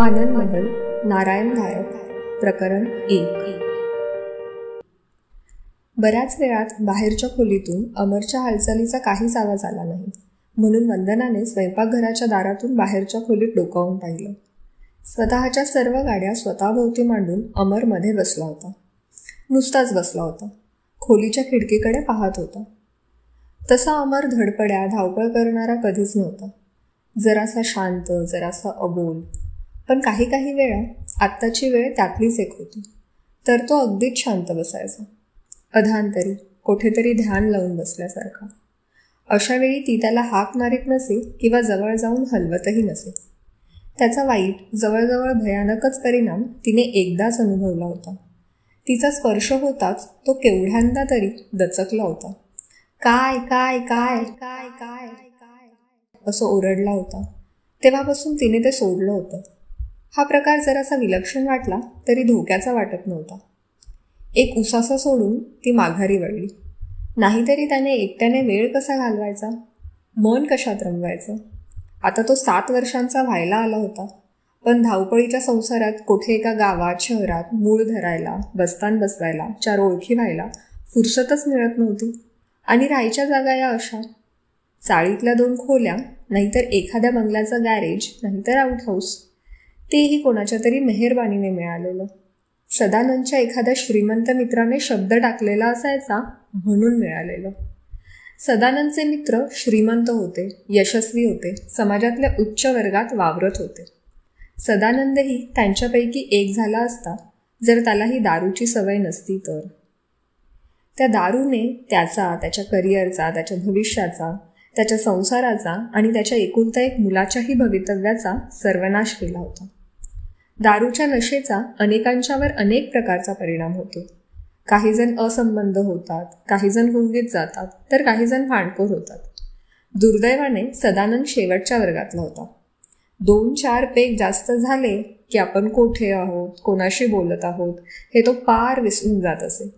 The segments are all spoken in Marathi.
आनंद महल नारायण धारक प्रकरण 1. बऱ्याच वेळात बाहेरच्या खोलीतून अमरच्या हालचालीचा काहीच आवाज आला नाही, म्हणून वंदनाने स्वयंपाकघराच्या दारातून बाहेरच्या खोलीत डोकावून पाहिलं. स्वतःच्या सर्व गाड्या स्वतःभोवती मांडून अमर मध्ये बसला होता. नुसताच बसला होता, खोलीच्या खिडकीकडे पाहत होता. तसा अमर धडपड्या धावपळ करणारा कधीच नव्हता. जरासा शांत, जरासा अबोल, पण काही काही वेळा आत्ताची वेळ त्यातलीच एक होती, तर तो अगदीच शांत बसायचा, अधांतरी कोठेतरी ध्यान लावून बसल्यासारखा. अशा वेळी ती त्याला हाक मारीत नसे किंवा जवळ जाऊन हलवतही नसे. त्याचा वाईट, जवळजवळ भयानकच परिणाम तिने एकदाच अनुभवला होता. तिचा स्पर्श होताच तो केवढ्यांदा तरी दचकला होता. काय काय काय काय काय काय असं ओरडला होता. तेव्हापासून तिने ते सोडलं होतं. हा प्रकार जरासा विलक्षण वाटला तरी धोक्याचा वाटत नव्हता. एक उसासा सोडून ती माघारी वळली. नाहीतरी त्याने एकट्याने वेळ कसा घालवायचा, मन कशात रमवायचं. आता तो 7 वर्षांचा व्हायला आला होता, पण धावपळीच्या संसारात कोठे एका गावात, शहरात मूळ धरायला, बस्तान बसवायला, 4 ओळखी व्हायला फुरसतच मिळत नव्हती. आणि राहायच्या जागा या अशा, चाळीतल्या 2 खोल्या, नाहीतर एखाद्या बंगल्याचा गॅरेज, नाहीतर आउटहाऊस. तेही कोणाच्या तरी मेहरबानीने मिळालेलं. सदानंदच्या एखाद्या श्रीमंत मित्राने शब्द टाकलेला असायचा म्हणून मिळालेलं. सदानंदचे मित्र श्रीमंत होते, यशस्वी होते, समाजातल्या उच्च वर्गात वावरत होते. सदानंदही त्यांच्यापैकी एक झाला असता जर त्याला ही दारूची सवय नसती तर. त्या दारूने त्याचा, त्याच्या करिअरचा, त्याच्या भविष्याचा, त्याच्या संसाराचा आणि त्याच्या एकुलता एक मुलाच्याही भवितव्याचा सर्वनाश केला होता. दारूच्या नशेचा अनेकांच्यावर अनेक प्रकारचा परिणाम होतो. काही जण असंबंध होतात, काही जण गुंगीत जातात, तर काही जण भांडखोर होतात. दुर्दैवाने सदानंद शेवटच्या वर्गातला होता. 2-4 पेग जास्त झाले की आपण कोठे आहोत, कोणाशी बोलत आहोत हे तो पार विसरून जात असे.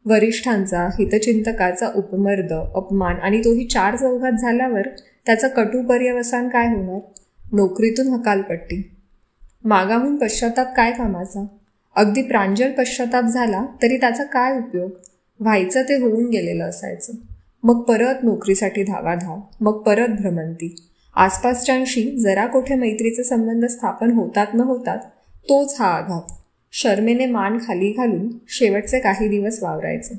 वरिष्ठांचा, हितचिंतकाचा उपमर्द, अपमान आणि तोही 4 चौघात झाल्यावर त्याचं कटू पर्यवसान काय होणार? नोकरीतून हकालपट्टी. मागाहून पश्चाताप काय कामाचा? अगदी प्रांजळ पश्चाताप झाला तरी त्याचा काय उपयोग? व्हायचं ते होऊन गेलेलं असायचं. मग परत नोकरीसाठी धावाधाव, मग परत भ्रमंती. आसपासच्यांशी जरा कोठे मैत्रीचे संबंध स्थापन होतात न होतात तोच हा आघात. शर्मेने मान खाली घालून शेवटचे काही दिवस वावरायचे,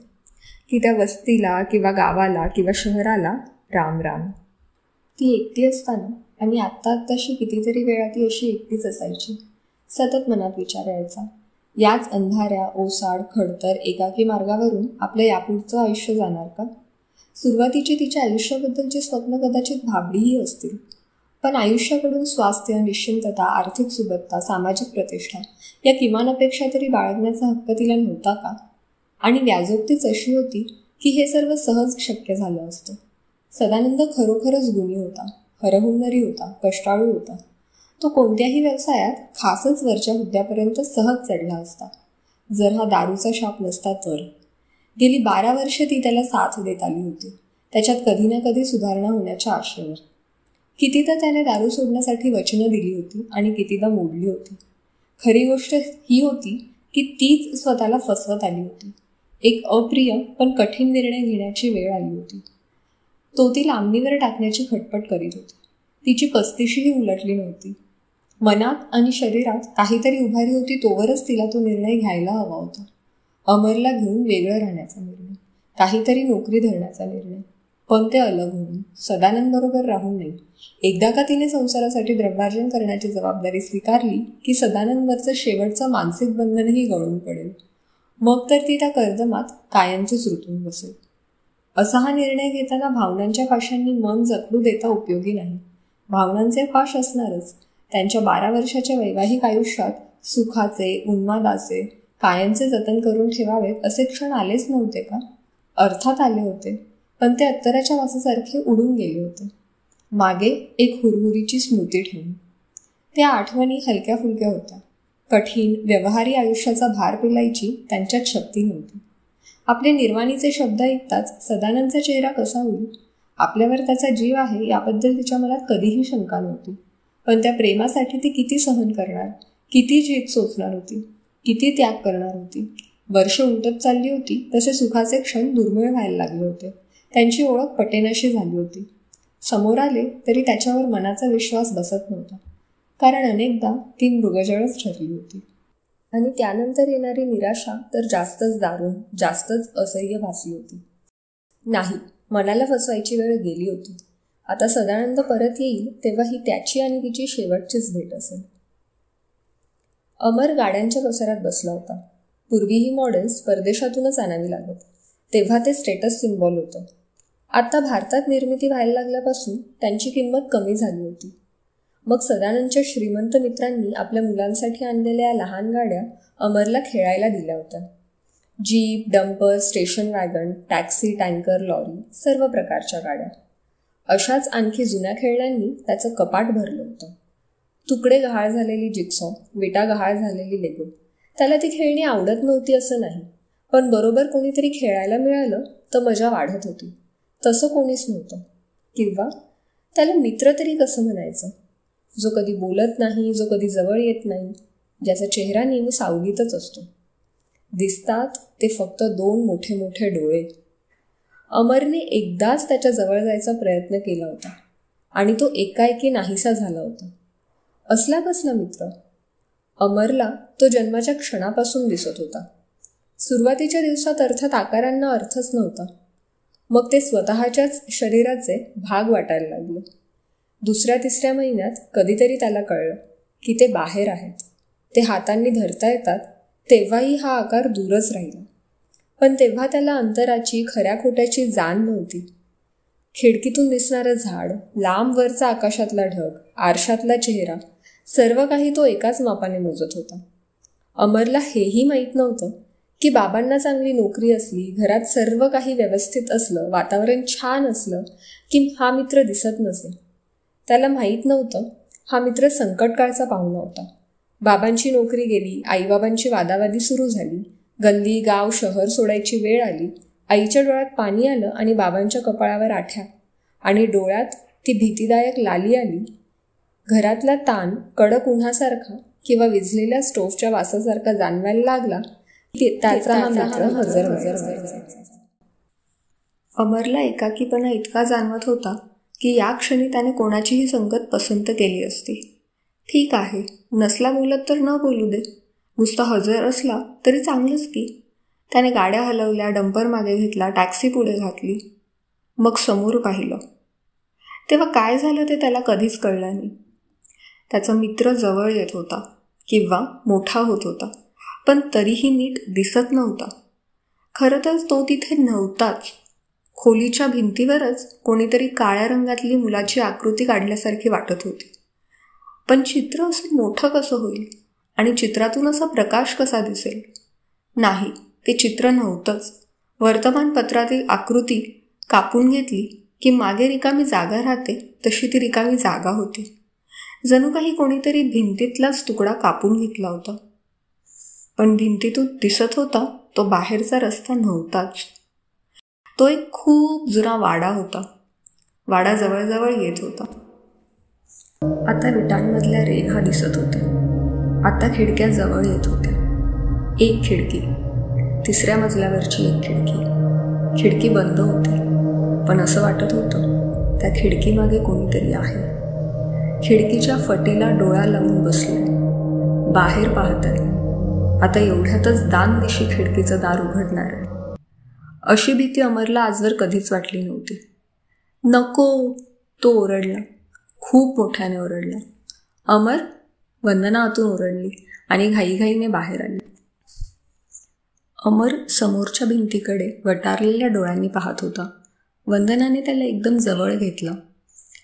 की त्या वस्तीला किंवा गावाला किंवा शहराला राम राम. ती एकटी असताना आणि आत्ताशी कितीतरी वेळा ती अशी एकटीच असायची. सतत मनात विचार यायचा, याच अंधाऱ्या, ओसाड, खडतर, एकाकी मार्गावरून आपलं यापुढचं आयुष्य जाणार का? सुरुवातीची तिच्या आयुष्याबद्दलची स्वप्न कदाचित भाबडीही असतील, पण आयुष्याकडून स्वास्थ्य, निश्चिंतता, आर्थिक सुबत्ता, सामाजिक प्रतिष्ठा या किमान अपेक्षा तरी बाळगण्याचा हक्क तिला नव्हता का? आणि व्याजोक्तीच अशी होती की हे सर्व सहज शक्य झालं असतं. सदानंद खरोखरच गुणी होता, हरहुन्नरी होता, कष्टाळू होता. तो कोणत्याही व्यवसायात खासच वरच्या हुद्द्यापर्यंत सहज चढला असता, जर हा दारूचा शाप नसता तर. गेली 12 वर्ष ती त्याला साथ देत आली होती, त्याच्यात कधी ना कधी सुधारणा होण्याच्या आशेवर. कितीदा त्याने दारू सोडण्यासाठी वचनं दिली होती आणि कितीदा मोडली होती. खरी गोष्ट ही होती की तीच स्वतःला फसवत आली होती. एक अप्रिय पण कठीण निर्णय घेण्याची वेळ आली होती. तो ती लांबणीवर टाकण्याची खटपट करीत होती. तिची पस्तीशीही उलटली नव्हती. मनात आणि शरीरात काहीतरी उभारी होती, तोवरच तिला तो निर्णय घ्यायला हवा होता. अमरला घेऊन वेगळं राहण्याचा निर्णय, काहीतरी नोकरी धरण्याचा निर्णय, पण ते अलग होऊन, सदानंद बरोबर राहून नाही. एकदा का तिने संसारासाठी द्रव्यार्जन करण्याची जबाबदारी स्वीकारली की सदानंदवरचं शेवटचं मानसिक बंधनही गळून पडेल. मग तर ती त्या कर्दमात कायमचीच रुतून बसेल. असा हा निर्णय घेताना भावनांच्या पाशांनी मन जखडू देता उपयोगी नाही. भावनांचे पाश असणारच. त्यांच्या 12 वर्षाच्या वैवाहिक आयुष्यात सुखाचे, उन्मादाचे, कायमचे जतन करून ठेवावेत असे क्षण आलेच नव्हते का? अर्थात आले होते, पण ते अत्तराच्या वासासारखे उडून गेले होते, मागे एक हुरहुरीची स्मृती ठेवून. त्या आठवणी हलक्या फुलक्या होत्या. कठीण, व्यवहारी आयुष्याचा भार पेलायची त्यांच्यात शक्ती नव्हती. आपले निर्वाणीचे शब्द ऐकताच सदानंदचा चेहरा कसा होईल? आपल्यावर त्याचा जीव आहे याबद्दल तिच्या मनात कधीही शंका नव्हती. पण त्या प्रेमासाठी ती किती सहन करणार, किती जीत सोचणार होती, किती त्याग करणार होती. वर्ष उलटत चालली होती तसे सुखाचे क्षण दुर्मिळ व्हायला लागले होते. त्यांची ओळख पटेनाशी झाली होती. समोर आले तरी त्याच्यावर मनाचा विश्वास बसत नव्हता, कारण अनेकदा ती मृगजळच ठरली होती. आणि त्यानंतर येणारी निराशा तर जास्तच दारुण, जास्तच असह्य भासली होती. नाही, मनाला फसवायची वेळ गेली होती. आता सदानंद परत येईल तेव्हा ही त्याची आणि तिची शेवटचीच भेट असेल. अमर गाड्यांच्या पसारात बसला होता. पूर्वी ही मॉडेल्स परदेशातूनच आणावी लागत, तेव्हा ते स्टेटस सिम्बॉल होतं. आता भारतात निर्मिती व्हायला लागल्यापासून त्यांची किंमत कमी झाली होती. मग सदानंदच्या श्रीमंत मित्रांनी आपल्या मुलांसाठी आणलेल्या लहान गाड्या अमरला खेळायला दिल्या होत्या. Jeep, dumper, station wagon, taxi, tanker, lorry, सर्व प्रकारच्या गाड्या. अशाच आणखी जुन्या खेळण्यांनी त्याचं कपाट भरलं होतं. तुकडे गहाळ झालेली जिक्सॉ, विटा गहाळ झालेली लेगो. त्याला ती खेळणी आवडत नव्हती असं नाही, पण बरोबर कोणीतरी खेळायला मिळालं तर मजा वाढत होती. तसं कोणीच नव्हतं. किंवा त्याला मित्र तरी कसं म्हणायचं, जो कधी बोलत नाही, जो कधी जवळ येत नाही, ज्याचा चेहरा नेहमी सावलीतच असतो. दिसतात ते फक्त 2 मोठे मोठे डोळे. अमरने एकदाच त्याच्या जवळ जायचा प्रयत्न केला होता आणि तो एकाएकी नाहीसा झाला होता. असला कसला मित्र? अमरला तो जन्माच्या क्षणापासून दिसत होता. सुरुवातीच्या दिवसात अर्थात आकारांना अर्थच नव्हता. मग ते स्वतःच्याच शरीराचे भाग वाटायला लागले. 2-3 महिन्यात कधीतरी त्याला कळलं की ते बाहेर आहेत. ते हातांनी धरता येतात, तेव्हाही हा आकार दूरच राहिला. पण तेव्हा त्याला अंतराची, खऱ्या खोट्याची जाण नव्हती. खिडकीतून दिसणारं झाड, लांब वरचा आकाशातला ढग, आरशातला चेहरा, सर्व काही तो एकाच मापाने मोजत होता. अमरला हेही माहीत नव्हतं की बाबांना चांगली नोकरी असली, घरात सर्व काही व्यवस्थित असलं, वातावरण छान असलं की हा मित्र दिसत नसे. त्याला माहीत नव्हतं हा मित्र संकटकाळचा पाहुणा होता. बाबांची नोकरी गेली, आईबाबांची वादावादी सुरू झाली, गल्ली, गाव, शहर सोडायची वेळ आली. आईच्या डोळ्यात पाणी आलं आणि बाबांच्या कपाळावर आठ्या आणि डोळ्यात ती भीतीदायक लाली आली. घरातला ताण कडक उन्हासारखा किंवा विझलेल्या स्टोव्हच्या वासासारखा जाणवायला लागला की त्याचा हा मित्र हजर व्हायचा. अमरला एकाकीपणा इतका जाणवत होता की या क्षणी त्याने कोणाचीही संगत पसंत केली असती. ठीक आहे, नसला बोलत तर न बोलू दे, नुसता हजर असला तरी चांगलंच की. त्याने गाड्या हलवल्या, डंपर मागे घेतला, टॅक्सी पुढे घातली. मग समोर पाहिलं. तेव्हा काय झालं ते त्याला कधीच कळलं नाही. त्याचा मित्र जवळ येत होता किंवा मोठा होत होता, पण तरीही नीट दिसत नव्हता. खरं तर तो तिथे नव्हताच. खोलीच्या भिंतीवरच कोणीतरी काळ्या रंगातली मुलाची आकृती काढल्यासारखी वाटत होती. पण चित्र असं मोठं कसं होईल आणि चित्रातून असा प्रकाश कसा दिसेल? नाही, ते चित्र नव्हतंच. वर्तमानपत्रातील आकृती कापून घेतली की मागे रिकामी जागा राहते तशी ती रिकामी जागा होती. जणू काही कोणीतरी भिंतीतलाच तुकडा कापून घेतला होता. पण भिंतीतून दिसत होता तो बाहेरचा रस्ता नव्हताच. तो एक खूप जुना वाडा होता. वाडा जवळजवळ येत होता. आता विटांमधल्या रेघा दिसत होत्या. आता खिडक्या जवळ येत होत्या. एक खिडकी, 3ऱ्या मजल्यावरची एक खिडकी. खिडकी बंद होती, पण असं वाटत होतं त्या खिडकीमागे कोणीतरी आहे. खिडकीच्या फटीला डोळा लावून बसले, बाहेर पाहत आहे. आता एवढ्यातच दानदिशी खिडकीचं दार उघडणार आहे. अशी भीती अमरला आजवर कधीच वाटली नव्हती. नको, तो ओरडला, खूप मोठ्याने ओरडला. अमर, वंदना आतून ओरडली आणि घाईघाईने बाहेर आली. अमर समोरच्या भिंतीकडे वटारलेल्या डोळ्यांनी पाहत होता. वंदनाने त्याला एकदम जवळ घेतलं.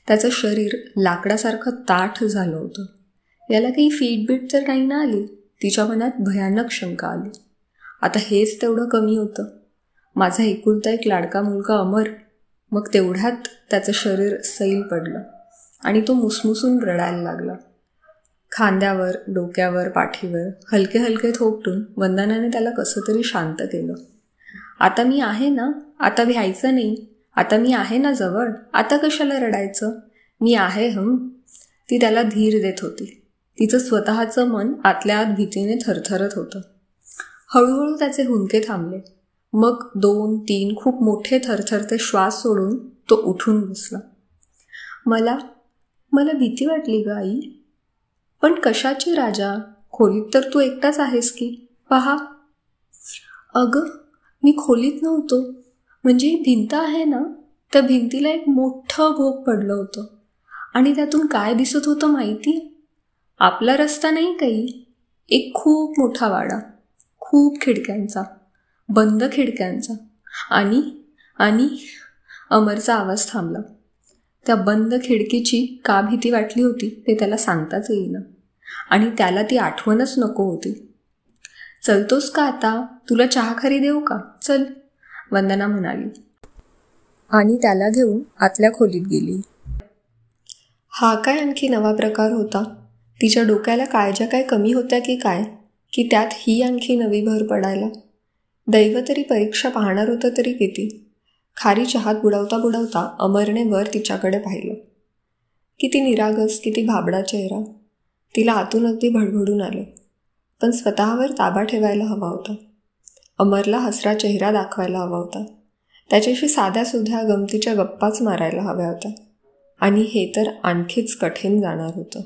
त्याचं शरीर लाकडासारखं ताठ झालं होतं. याला काही फीटबीट तर नाही ना आली? तिच्या मनात भयानक शंका आली. आता हेच तेवढं कमी होतं. माझा एकुलता एक लाडका मुलगा अमर. मग तेवढ्यात त्याचं शरीर सैल पडलं आणि तो मुसमुसून रडायला लागला. खांद्यावर, डोक्यावर, पाठीवर हलके हलके थोपटून वंदनाने त्याला कसं तरी शांत केलं. आता मी आहे ना, आता भ्यायचं नाही, आता मी आहे ना जवळ, आता कशाला रडायचं, मी आहे ती त्याला धीर देत होती. तिचं स्वतःचं मन आतल्या आत भीतीने थरथरत होतं. हळूहळू त्याचे हुंदके थांबले. मग 2-3 खूप मोठे थरथरते श्वास सोडून तो उठून बसला. मला भीती वाटली ग आई. पण कशाची राजा? खोलीत तर तू एकटाच आहेस की. पहा. अगं, मी खोलीत नव्हतो. म्हणजे ही भिंत आहे ना, त्या भिंतीला एक मोठं भोग पडलं होतं. आणि त्यातून काय दिसत होतं माहिती? आपला रस्ता नाही काही, एक खूप मोठा वाडा, खूप खिडक्यांचा, बंद खिडक्यांचा. आणि अमरचा आवाज थांबला. त्या बंद खिडकीची का भीती वाटली होती ते त्याला सांगताच येईना. आणि त्याला ती आठवणच नको होती. चलतोस का आता? तुला चहा खरी देऊ का? चल, वंदना म्हणाली. आणि त्याला घेऊन आतल्या खोलीत गेली. हा काय आणखी नवा प्रकार होता? तिच्या डोक्याला काळज्या काय कमी होत्या की काय, की त्यात ही आणखी नवी भर पडायला? दैव तरी परीक्षा पाहणार होतं तरी किती. खारी चहात बुडवता बुडवता अमरने वर तिच्याकडे पाहिलं. किती निरागस, किती भाबडा चेहरा. तिला आतून अगदी भडभडून आले. पण स्वतःवर ताबा ठेवायला हवा होता. अमरला हसरा चेहरा दाखवायला हवा होता. त्याच्याशी साध्या सुध्या गमतीच्या गप्पाच मारायला हव्या होत्या. आणि हे तर आणखीच कठीण जाणार होतं.